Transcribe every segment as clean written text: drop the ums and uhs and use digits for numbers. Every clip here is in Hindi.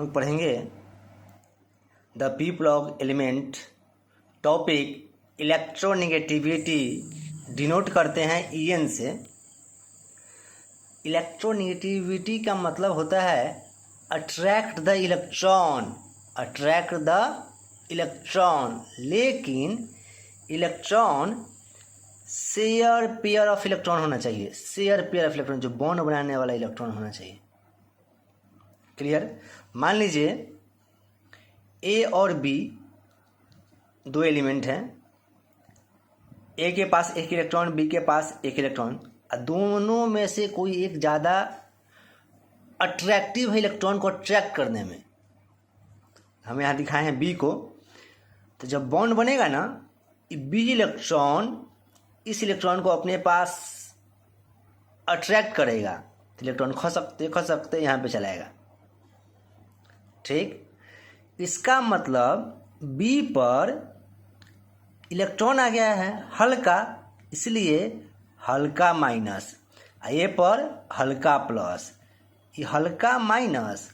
लोग पढ़ेंगे the P block element topic electronegativity denote करते हैं EN से। इलेक्ट्रोनेगेटिविटी का मतलब होता है अट्रैक्ट द इलेक्ट्रॉन, लेकिन electron share pair of electron होना चाहिए। शेयर पेयर ऑफ इलेक्ट्रॉन, जो बॉन्ड बनाने वाला इलेक्ट्रॉन होना चाहिए। क्लियर? मान लीजिए ए और बी दो एलिमेंट हैं, ए के पास एक इलेक्ट्रॉन, बी के पास एक इलेक्ट्रॉन। दोनों में से कोई एक ज़्यादा अट्रैक्टिव है इलेक्ट्रॉन को अट्रैक्ट करने में। हम यहाँ दिखाए हैं बी को, तो जब बॉन्ड बनेगा ना, बी इलेक्ट्रॉन इस इलेक्ट्रॉन को अपने पास अट्रैक्ट करेगा, तो इलेक्ट्रॉन खसकते यहाँ पे चलाएगा। ठीक, इसका मतलब बी पर इलेक्ट्रॉन आ गया है हल्का, इसलिए हल्का माइनस, ए पर हल्का प्लस। ये हल्का माइनस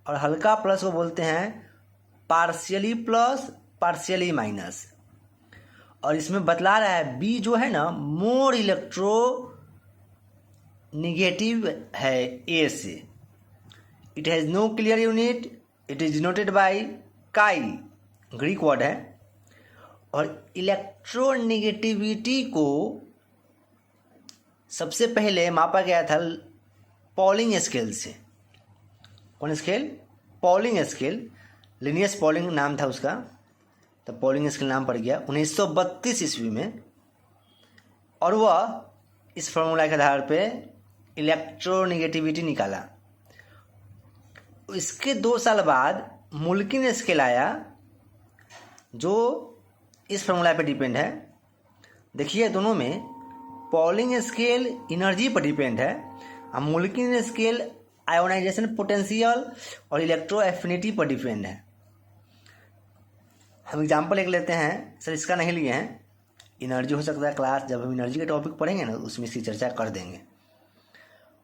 और हल्का प्लस को बोलते हैं पार्शियली प्लस पार्शियली माइनस। और इसमें बतला रहा है बी जो है ना मोर इलेक्ट्रो निगेटिव है ए से। It has no clear unit, it is denoted by chi, Greek word है। और इलेक्ट्रोनेगेटिविटी को सबसे पहले मापा गया था पॉलिंग स्केल से। कौन scale? Polling scale. Linnaeus polling नाम था उसका, तो पॉलिंग स्केल नाम पड़ गया 1932 ईस्वी में। और वह इस फॉर्मूला के आधार पे इलेक्ट्रोनेगेटिविटी निकाला। इसके 2 साल बाद मुल्किन स्केल आया, जो इस फॉर्मूला पे डिपेंड है। देखिए दोनों में पॉलिंग स्केल एनर्जी पर डिपेंड है और मुल्किन स्केल आयोनाइजेशन पोटेंशियल और इलेक्ट्रो एफिनिटी पर डिपेंड है। हम एग्जांपल एक लेते हैं, सर इसका नहीं लिए हैं, एनर्जी हो सकता है क्लास जब हम एनर्जी के टॉपिक पढ़ेंगे ना उसमें इसकी चर्चा कर देंगे।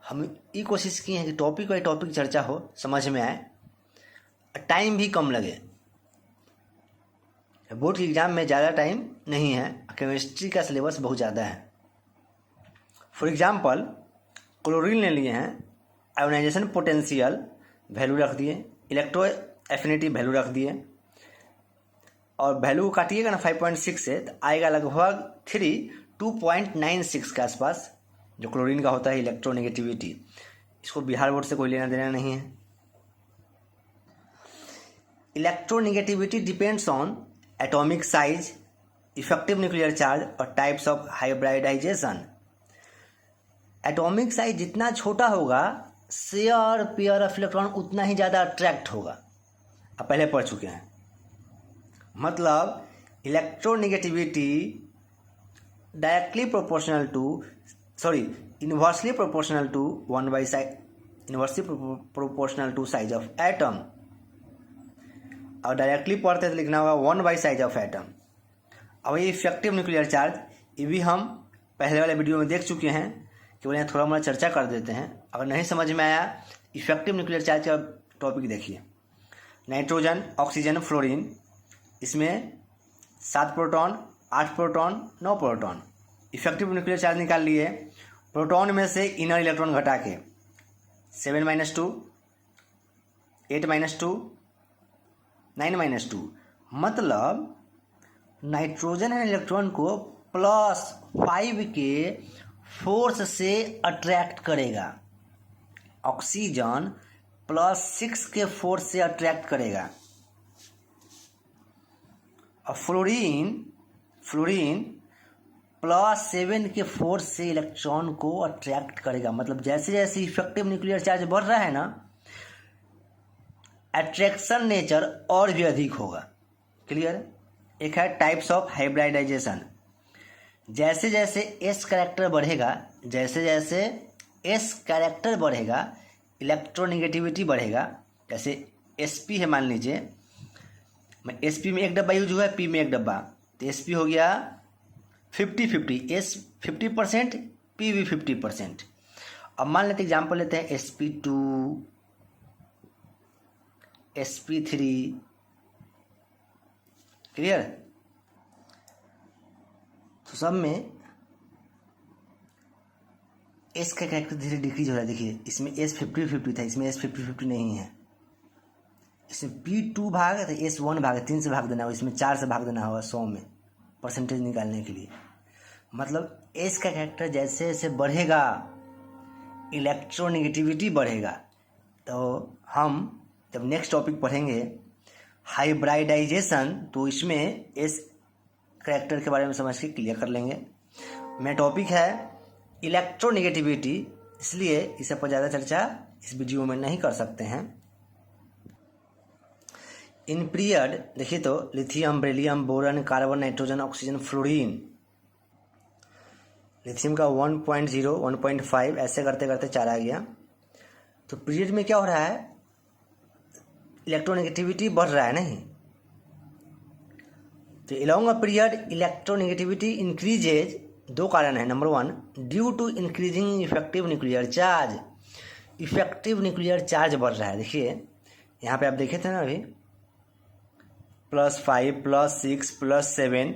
हम ये कोशिश किए हैं कि टॉपिक बाई टॉपिक चर्चा हो, समझ में आए, टाइम भी कम लगे। बोर्ड के एग्ज़ाम में ज़्यादा टाइम नहीं है, केमिस्ट्री का सिलेबस बहुत ज़्यादा है। फॉर एग्जांपल क्लोरीन ले लिए हैं, आयोनाइजेशन पोटेंशियल वैल्यू रख दिए, इलेक्ट्रो एफिनिटी वैल्यू रख दिए, और वैल्यू काटिएगा ना 5.6 से तो आएगा लगभग 2.96 के आसपास, जो क्लोरीन का होता है इलेक्ट्रोनेगेटिविटी। इसको बिहार बोर्ड से कोई लेना देना नहीं है। Electronegativity depends on atomic size, effective nuclear charge और types of hybridisation. Atomic size जितना छोटा होगा, शेयर पेयर ऑफ इलेक्ट्रॉन उतना ही ज़्यादा अट्रैक्ट होगा। आप पहले पढ़ चुके हैं। मतलब electronegativity inversely proportional to size of atom. और डायरेक्टली पढ़ते तो लिखना होगा 1 बाई साइज ऑफ एटम। अब ये इफेक्टिव न्यूक्लियर चार्ज, ये भी हम पहले वाले वीडियो में देख चुके हैं, केवल यहाँ थोड़ा मोड़ा चर्चा कर देते हैं। अगर नहीं समझ में आया, इफेक्टिव न्यूक्लियर चार्ज का टॉपिक देखिए। नाइट्रोजन, ऑक्सीजन, फ्लोरीन, इसमें 7 proton, 8 proton, 9 proton. Effective nuclear charge निकाल लिए। प्रोटॉन में से इनर इलेक्ट्रॉन घटा के 7-2, 8-2, 9-2। मतलब नाइट्रोजन है इलेक्ट्रॉन को +5 के फोर्स से अट्रैक्ट करेगा, ऑक्सीजन +6 के फोर्स से अट्रैक्ट करेगा, और फ्लोरीन +7 के फोर्स से इलेक्ट्रॉन को अट्रैक्ट करेगा। मतलब जैसे जैसे इफेक्टिव न्यूक्लियर चार्ज बढ़ रहा है ना, अट्रैक्शन नेचर और भी अधिक होगा। क्लियर? एक है टाइप्स ऑफ हाइब्रिडाइजेशन। जैसे जैसे एस कैरेक्टर बढ़ेगा, इलेक्ट्रोनेगेटिविटी बढ़ेगा। जैसे sp है, मान लीजिए sp में 1 डब्बा यूज हुआ है, p में 1 डब्बा, तो sp हो गया 50-50, s 50%, p भी 50%। अब मान लेते एग्जाम्पल लेते हैं sp2 sp3। क्लियर? तो सब में एस का कैरेक्टर धीरे डिक्रीज हो रहा है। देखिए इसमें S50-50 था, इसमें S50-50 नहीं है। इसमें P2 भाग तो S1 भाग, 3 से भाग देना हो, इसमें 4 से भाग देना होगा 100 में परसेंटेज निकालने के लिए। मतलब एस का कैरेक्टर जैसे जैसे बढ़ेगा इलेक्ट्रोनेगेटिविटी बढ़ेगा। तो हम जब नेक्स्ट टॉपिक पढ़ेंगे हाइब्रिडाइजेशन, तो इसमें एस कैरेक्टर के बारे में समझ के क्लियर कर लेंगे। मेरा टॉपिक है इलेक्ट्रोनेगेटिविटी, इसलिए इस पर ज़्यादा चर्चा इस वीडियो में नहीं कर सकते हैं। इन पीरियड देखिए तो lithium, beryllium, boron, carbon, nitrogen, oxygen, fluorine. Lithium का 1.0, 1.5 ऐसे करते करते 4 आ गया। तो पीरियड में क्या हो रहा है, इलेक्ट्रोनेगेटिविटी बढ़ रहा है नहीं। तो along a period electronegativity increases, 2 कारण है। Number 1, due to increasing effective nuclear charge. Effective nuclear charge बढ़ रहा है। देखिए यहाँ पे आप देखे थे ना अभी, +5, +6, +7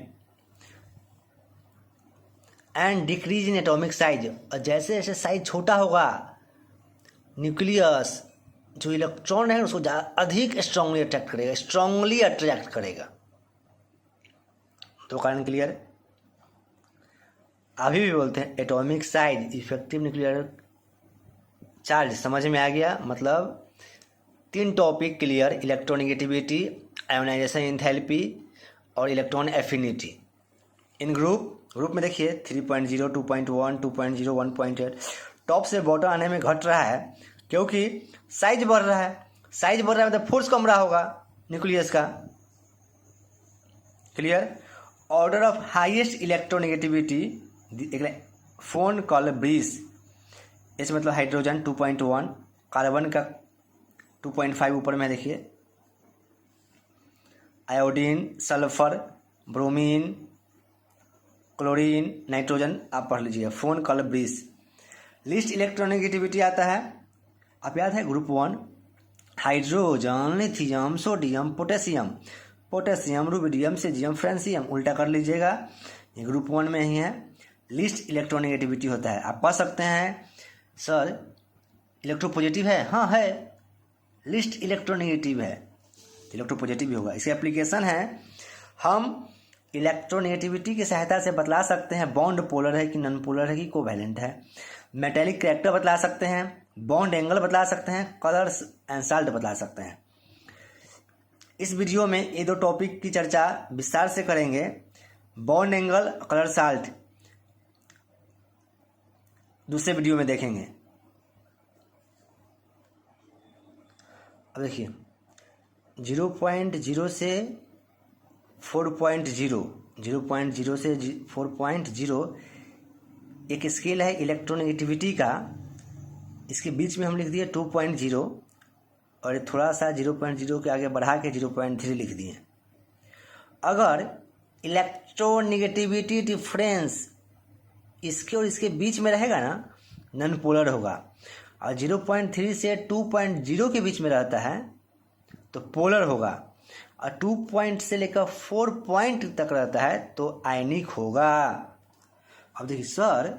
and decrease in atomic size. और जैसे जैसे साइज छोटा होगा न्यूक्लियस, जो इलेक्ट्रॉन है उसको अधिक स्ट्रांगली अट्रैक्ट करेगा। 2 कारण क्लियर। अभी भी बोलते हैं atomic size, effective nuclear charge, समझ में आ गया। मतलब 3 topic clear, electronegativity, ionisation enthalpy और इलेक्ट्रॉन एफिनिटी। इन ग्रुप में देखिए 3.0, 2.1, 2.0, 1.8 टॉप से बॉटम आने में घट रहा है क्योंकि साइज बढ़ रहा है। साइज बढ़ रहा है मतलब फोर्स कम रहा होगा न्यूक्लियस का। Clear? Order of highest electronegativity phone call Breese, इस मतलब हाइड्रोजन 2.1, कार्बन का 2.5 ऊपर में देखिए, iodine, sulphur, bromine, chlorine, nitrogen आप पढ़ लीजिए। Phone call Breese. List electronegativity आता है, आप याद है group 1, hydrogen, lithium, sodium, potassium, rubidium, caesium, francium, उल्टा कर लीजिएगा, ये ग्रुप 1 में ही है। लिस्ट इलेक्ट्रोनेगेटिविटी होता है। आप पढ़ सकते हैं सर इलेक्ट्रोपॉजिटिव है, हाँ है, लिस्ट इलेक्ट्रोनेगेटिव है, इलेक्ट्रोपॉजिटिव भी होगा। इसकी एप्लीकेशन है, हम इलेक्ट्रोनेगेटिविटी की सहायता से बतला सकते हैं बॉन्ड पोलर है कि नॉन पोलर है कि कोवैलेंट है। मेटेलिक कैरेक्टर बतला सकते हैं, बॉन्ड एंगल बतला सकते हैं, कलर्स एंड साल्ट बतला सकते हैं। इस वीडियो में ये 2 टॉपिक की चर्चा विस्तार से करेंगे। बॉन्ड एंगल, कलर, साल्ट दूसरे वीडियो में देखेंगे। अब देखिए 0.0 से 4.0, 0.0 से 4.0 एक स्केल है इलेक्ट्रोनेगेटिविटी का। इसके बीच में हम लिख दिए 2.0 और थोड़ा सा 0.0 के आगे बढ़ा के 0.3 लिख दिए। अगर इलेक्ट्रोनेगेटिविटी डिफरेंस इसके और इसके बीच में रहेगा ना, नॉन पोलर होगा। और 0.3 से 2.0 के बीच में रहता है तो पोलर होगा। और 2 पॉइंट से लेकर 4 पॉइंट तक रहता है तो आयनिक होगा। अब देखिए सर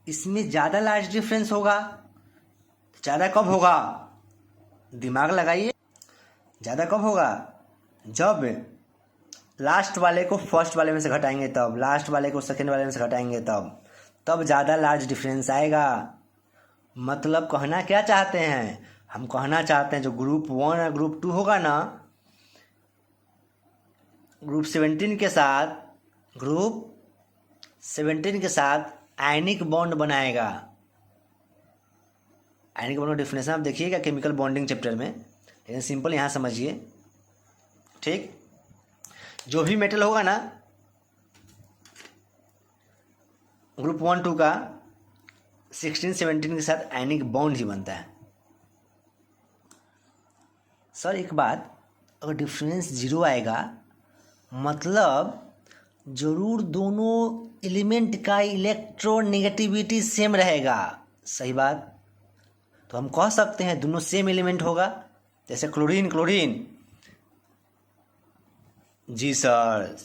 इसमें ज़्यादा लार्ज डिफरेंस होगा, ज़्यादा कब होगा, दिमाग लगाइए। ज़्यादा कब होगा, जब लास्ट वाले को फर्स्ट वाले में से घटाएंगे तब, लास्ट वाले को सेकेंड वाले में से घटाएंगे तब ज़्यादा लार्ज डिफरेंस आएगा। मतलब कहना क्या चाहते हैं, हम कहना चाहते हैं जो ग्रुप 1 और ग्रुप 2 होगा ना, ग्रुप 17 के साथ आयनिक बॉन्ड बनाएगा। आयनिक बॉन्ड का डिफिनेशन आप देखिएगा केमिकल बॉन्डिंग चैप्टर में, लेकिन सिंपल यहाँ समझिए। ठीक, जो भी मेटल होगा ना ग्रुप 1, 2 का 16, 17 के साथ आयनिक बॉन्ड ही बनता है। सर एक बात, अगर डिफरेंस 0 आएगा मतलब जरूर दोनों एलिमेंट का इलेक्ट्रोनेगेटिविटी सेम रहेगा। सही बात, तो हम कह सकते हैं दोनों सेम एलिमेंट होगा। जैसे क्लोरीन, जी सर,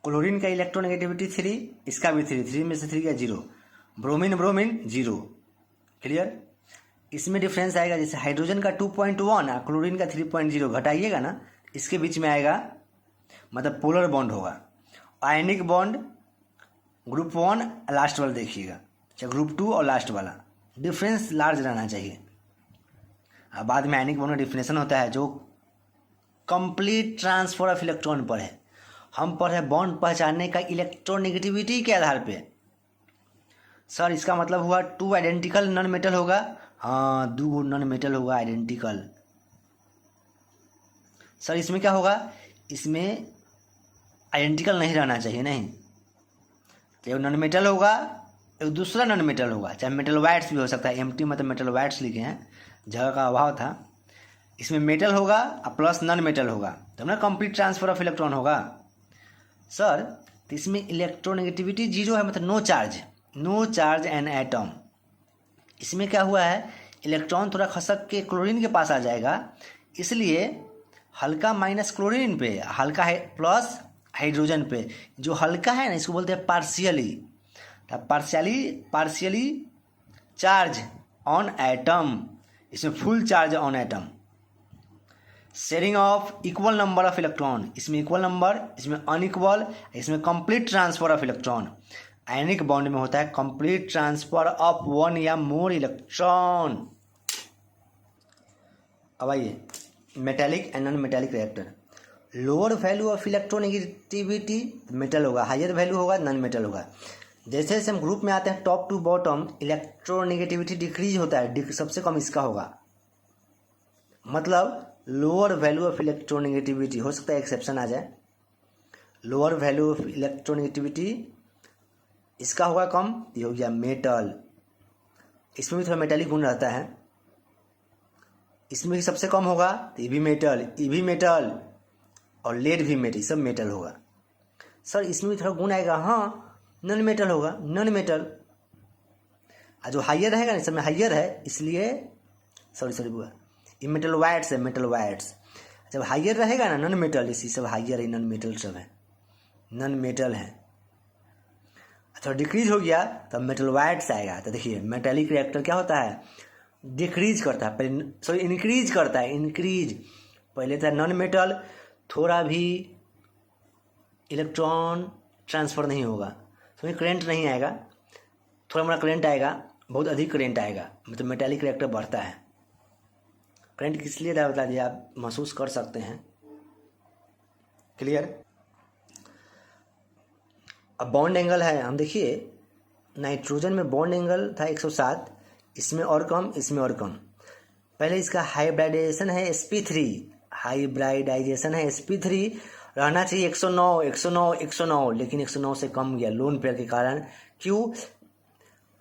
क्लोरीन का इलेक्ट्रोनेगेटिविटी 3, इसका भी 3 में से 3 का 0। ब्रोमीन 0। क्लियर। इसमें डिफरेंस आएगा, जैसे हाइड्रोजन का 2.1 और क्लोरीन का 3.0 घटाइएगा ना, इसके बीच में आएगा, मतलब पोलर बॉन्ड होगा। आयनिक बॉन्ड ग्रुप 1 लास्ट वाला देखिएगा, चाहे ग्रुप 2 और लास्ट वाला, डिफरेंस लार्ज रहना चाहिए। अब बाद में आयनिक बॉन्ड का डिफिनेशन होता है जो कंप्लीट ट्रांसफर ऑफ इलेक्ट्रॉन पर है। हम पर है बॉन्ड पहचानने का इलेक्ट्रोनेगेटिविटी के आधार पे। सर इसका मतलब हुआ 2 आइडेंटिकल नॉन मेटल होगा, हाँ 2 नॉन मेटल होगा आइडेंटिकल। सर इसमें क्या होगा, इसमें आइडेंटिकल नहीं रहना चाहिए, नहीं तो एक नॉन मेटल होगा, एक दूसरा नॉन मेटल होगा, चाहे मेटल वाइट्स भी हो सकता है, एम्प्टी मतलब मेटल वाइट्स लिखे हैं, जगह का अभाव था। इसमें मेटल होगा और प्लस नॉन मेटल होगा, तो ना कंप्लीट ट्रांसफर ऑफ इलेक्ट्रॉन होगा। सर तो इसमें इलेक्ट्रोनेगेटिविटी 0 है, मतलब नो चार्ज एन एटम। इसमें क्या हुआ है, इलेक्ट्रॉन थोड़ा खसक के क्लोरीन के पास आ जाएगा, इसलिए हल्का माइनस क्लोरीन पे, हल्का है प्लस हाइड्रोजन पे। जो हल्का है ना, इसको बोलते हैं पार्शियली चार्ज ऑन एटम। इसमें full charge on atom. Sharing of equal number of electron, इसमें इक्वल नंबर, इसमें अनइक्वल, इसमें complete transfer of electron. Ionic bond में होता है कंप्लीट ट्रांसफर ऑफ 1 या मोर इलेक्ट्रॉन। अब आइए metallic and non metallic reactor. Lower value of electronegativity metal होगा, हायर वैल्यू होगा नॉन मेटल होगा। जैसे जैसे हम ग्रुप में आते हैं top to bottom, electronegativity decrease होता है, सबसे कम इसका होगा, मतलब लोअर वैल्यू ऑफ इलेक्ट्रोनेगेटिविटी। हो सकता है एक्सेप्शन आ जाए, लोअर वैल्यू ऑफ इलेक्ट्रोनेगेटिविटी इसका होगा कम, ये हो गया मेटल। इसमें भी थोड़ा मेटेलिक गुण रहता है, इसमें भी सबसे कम होगा, तो ये भी मेटल और लेड भी मेटल, सब मेटल होगा। सर इसमें भी थोड़ा गुण आएगा, हाँ नॉन मेटल होगा, नॉन मेटल। जो हाइयर रहेगा ना, इसमें हाइयर है, इसलिए सॉरी बुआ, ये मेटल वाइट्स। जब हाइयर रहेगा ना नॉन मेटल, इसी सब हाइयर है, नॉन मेटल सब है, नॉन मेटल है। थोड़ा डिक्रीज हो गया तब मेटल वाइट्स आएगा। तो देखिए मेटेलिक रिएक्टर क्या होता है, डिक्रीज करता है, पहले इंक्रीज करता है, पहले था नॉन मेटल, थोड़ा भी इलेक्ट्रॉन ट्रांसफ़र नहीं होगा, तो करंट नहीं आएगा, थोड़ा मोड़ा करंट आएगा, बहुत अधिक करंट आएगा, मतलब मेटेलिक रिएक्टर बढ़ता है। करंट किस लिए बता दिया, आप महसूस कर सकते हैं। क्लियर। अब बॉन्ड एंगल है, हम देखिए नाइट्रोजन में बॉन्ड एंगल था 107, इसमें और कम, इसमें और कम। पहले इसका हाइब्रिडाइजेशन है sp3, रहना चाहिए 109, लेकिन 109 से कम गया लोन पेयर के कारण। क्यों,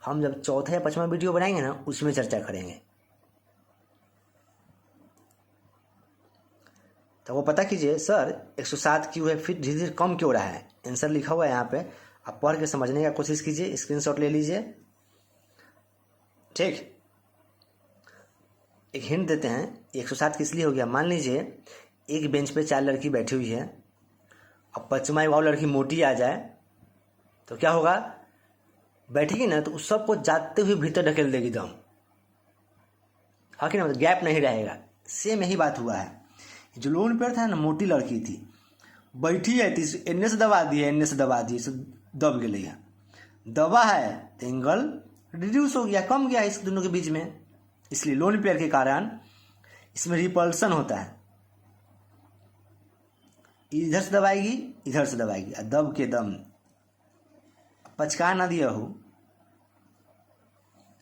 हम जब चौथा या 5वां वीडियो बनाएंगे ना, उसमें चर्चा करेंगे। तो वो पता कीजिए सर 107 क्यों है, फिर धीरे धीरे कम क्यों रहा है। आंसर लिखा हुआ है यहाँ पे, आप पढ़ के समझने का कोशिश कीजिए, स्क्रीनशॉट ले लीजिए। ठीक, एक हिंट देते हैं, 107 किस लिए हो गया। मान लीजिए एक बेंच पे 4 लड़की बैठी हुई है, अब 5वां वो लड़की मोटी आ जाए तो क्या होगा, बैठेगी ना तो उस सबको जाते हुए भीतर ढकेल देगी दम, हाँ कि ना, मतलब गैप नहीं रहेगा। सेम यही बात हुआ है। जो लोन पेयर था ना, मोटी लड़की थी, बैठी है, एन्ने से दबा दिए से दब गई, दबा है तो एंगल रिड्यूस हो गया, कम गया इस दोनों के बीच में, इसलिए लोन पेयर के कारण इसमें रिपल्सन होता है। इधर से दबाएगी, इधर से दबाएगी, दब के दम, पचका ना दिया हो।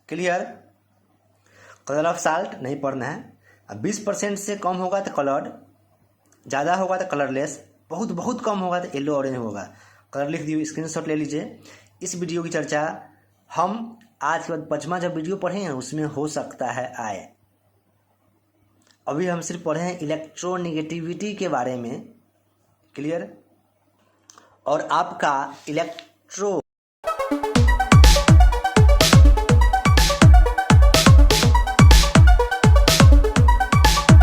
क्लियर। कलर ऑफ साल्ट नहीं पढ़ना है। अब 20% से कम होगा तो कलर्ड, ज़्यादा होगा तो कलरलेस, बहुत कम होगा तो येलो ऑरेंज होगा। कलर लिख दिए, स्क्रीनशॉट ले लीजिए। इस वीडियो की चर्चा हम आज के बाद 5वां जब वीडियो पढ़ेंगे उसमें हो सकता है आए। अभी हम सिर्फ पढ़े हैं इलेक्ट्रोनेगेटिविटी के बारे में। क्लियर। और आपका इलेक्ट्रो